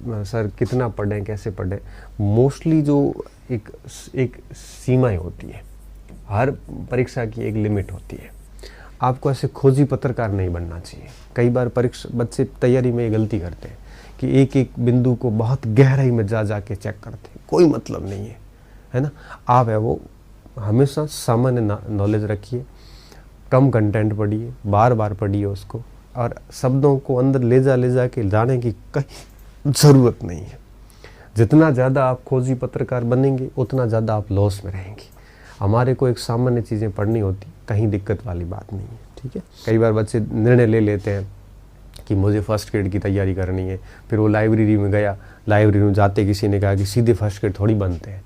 Sir कितना पढ़ें, कैसे पढ़ें, मोस्टली जो एक सीमाएं होती है, हर परीक्षा की एक लिमिट होती है। आपको ऐसे खोजी पत्रकार नहीं बनना चाहिए। कई बार परीक्षा बच्चे तैयारी में ये गलती करते हैं कि एक एक बिंदु को बहुत गहराई में जा के चेक करते हैं, कोई मतलब नहीं है ना। आप है वो हमेशा सामान्य नॉलेज रखिए, कम कंटेंट पढ़िए, बार बार पढ़िए उसको, और शब्दों को अंदर ले जा के जाने की कहीं ज़रूरत नहीं है। जितना ज़्यादा आप खोजी पत्रकार बनेंगे उतना ज़्यादा आप लॉस में रहेंगे। हमारे को एक सामान्य चीज़ें पढ़नी होती, कहीं दिक्कत वाली बात नहीं है, ठीक है। कई बार बच्चे निर्णय ले लेते हैं कि मुझे फर्स्ट ग्रेड की तैयारी करनी है, फिर वो लाइब्रेरी में गया, लाइब्रेरी में जाते किसी ने कहा कि सीधे फर्स्ट ग्रेड थोड़ी बनते हैं,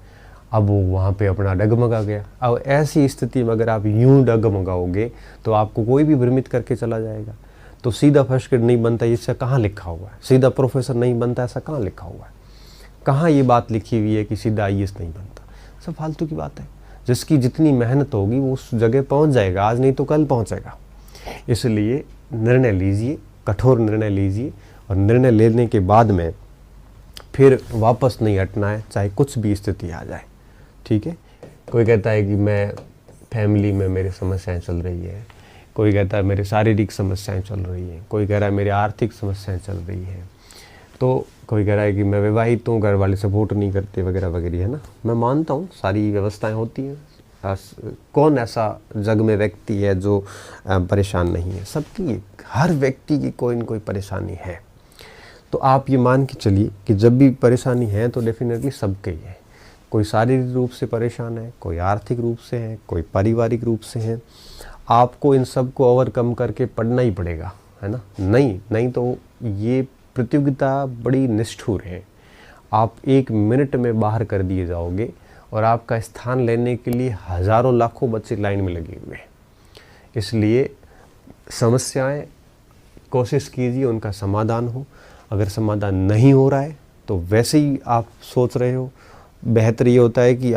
अब वो वहाँ पे अपना डगमगा गया। अब ऐसी स्थिति में अगर आप यूं डगमगाओगे तो आपको कोई भी भ्रमित करके चला जाएगा। तो सीधा फर्स्ट ग्रेड नहीं बनता इससे कहाँ लिखा हुआ है, सीधा प्रोफेसर नहीं बनता ऐसा कहाँ लिखा हुआ है, कहाँ ये बात लिखी हुई है कि सीधा IAS नहीं बनता। सब फालतू की बात है। जिसकी जितनी मेहनत होगी वो उस जगह पहुँच जाएगा, आज नहीं तो कल पहुँचेगा। इसलिए निर्णय लीजिए, कठोर निर्णय लीजिए, और निर्णय लेने के बाद में फिर वापस नहीं हटना है, चाहे कुछ भी स्थिति आ जाए, ठीक है। कोई कहता है कि मैं फैमिली में मेरी समस्याएं चल रही है, कोई कहता है मेरे शारीरिक समस्याएं चल रही हैं, कोई कह रहा है मेरी आर्थिक समस्याएं चल रही हैं, तो कोई कह रहा है कि मैं विवाहित हूँ, घर वाले सपोर्ट नहीं करते वगैरह वगैरह, है ना। मैं मानता हूँ सारी व्यवस्थाएं होती हैं, कौन ऐसा जग में व्यक्ति है जो परेशान नहीं है। सबकी, हर व्यक्ति की कोई न कोई परेशानी है। तो आप ये मान के चलिए कि जब भी परेशानी है तो डेफिनेटली सबके ही है। कोई शारीरिक रूप से परेशान है, कोई आर्थिक रूप से है, कोई पारिवारिक रूप से है। आपको इन सब को ओवरकम करके पढ़ना ही पड़ेगा, है ना। नहीं तो ये प्रतियोगिता बड़ी निष्ठुर है। आप 1 मिनट में बाहर कर दिए जाओगे और आपका स्थान लेने के लिए हज़ारों लाखों बच्चे लाइन में लगे हुए हैं। इसलिए समस्याएं कोशिश कीजिए उनका समाधान हो। अगर समाधान नहीं हो रहा है तो वैसे ही आप सोच रहे हो, बेहतर ये होता है कि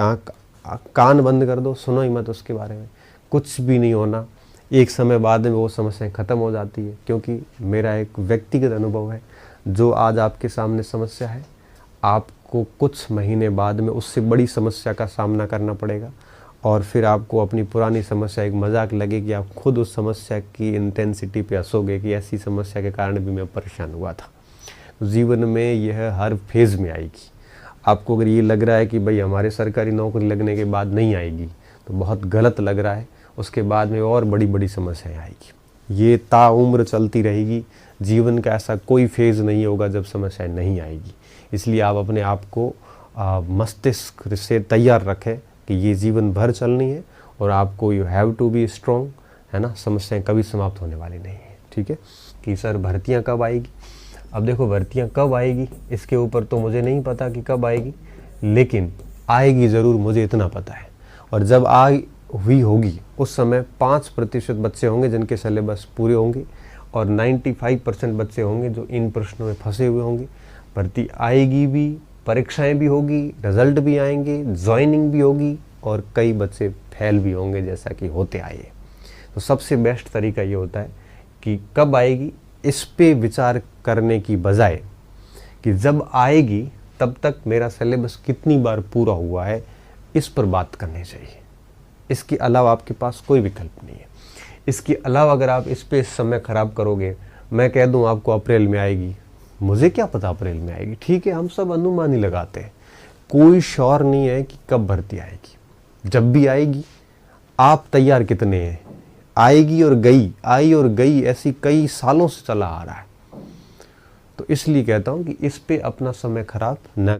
कान बंद कर दो, सुनो ही मत उसके बारे में। कुछ भी नहीं होना, एक समय बाद में वो समस्याएं ख़त्म हो जाती है। क्योंकि मेरा एक व्यक्तिगत अनुभव है, जो आज आपके सामने समस्या है, आपको कुछ महीने बाद में उससे बड़ी समस्या का सामना करना पड़ेगा, और फिर आपको अपनी पुरानी समस्या एक मजाक लगेगी। आप खुद उस समस्या की इंटेंसिटी पे हंसोगे कि ऐसी समस्या के कारण भी मैं परेशान हुआ था। जीवन में यह हर फेज़ में आएगी। आपको अगर ये लग रहा है कि भाई हमारे सरकारी नौकरी लगने के बाद नहीं आएगी, तो बहुत गलत लग रहा है। उसके बाद में और बड़ी बड़ी समस्याएं आएगी। ये ताउम्र चलती रहेगी। जीवन का ऐसा कोई फेज़ नहीं होगा जब समस्याएं नहीं आएगी। इसलिए आप अपने आप को मस्तिष्क से तैयार रखें कि ये जीवन भर चलनी है, और आपको you have to be strong, है ना। समस्याएं कभी समाप्त होने वाली नहीं है, ठीक है। कि सर भर्तियाँ कब आएगी? अब देखो, भर्तियाँ कब आएगी इसके ऊपर तो मुझे नहीं पता कि कब आएगी, लेकिन आएगी ज़रूर, मुझे इतना पता है। और जब हुई होगी उस समय 5% बच्चे होंगे जिनके सिलेबस पूरे होंगे, और 95% बच्चे होंगे जो इन प्रश्नों में फंसे हुए होंगे। भर्ती आएगी भी, परीक्षाएं भी होगी, रिजल्ट भी आएंगे, ज्वाइनिंग भी होगी, और कई बच्चे फेल भी होंगे जैसा कि होते आए। तो सबसे बेस्ट तरीका ये होता है कि कब आएगी इस पे विचार करने की बजाय कि जब आएगी तब तक मेरा सिलेबस कितनी बार पूरा हुआ है, इस पर बात करनी चाहिए। इसके अलावा आपके पास कोई विकल्प नहीं है। इसके अलावा अगर आप इस पे समय ख़राब करोगे, मैं कह दूं आपको अप्रैल में आएगी, मुझे क्या पता अप्रैल में आएगी, ठीक है, हम सब अनुमान ही लगाते हैं। कोई श्योर नहीं है कि कब भर्ती आएगी। जब भी आएगी, आप तैयार कितने हैं? आएगी और गई, आई और गई, ऐसी कई सालों से चला आ रहा है। तो इसलिए कहता हूं कि इस पे अपना समय खराब न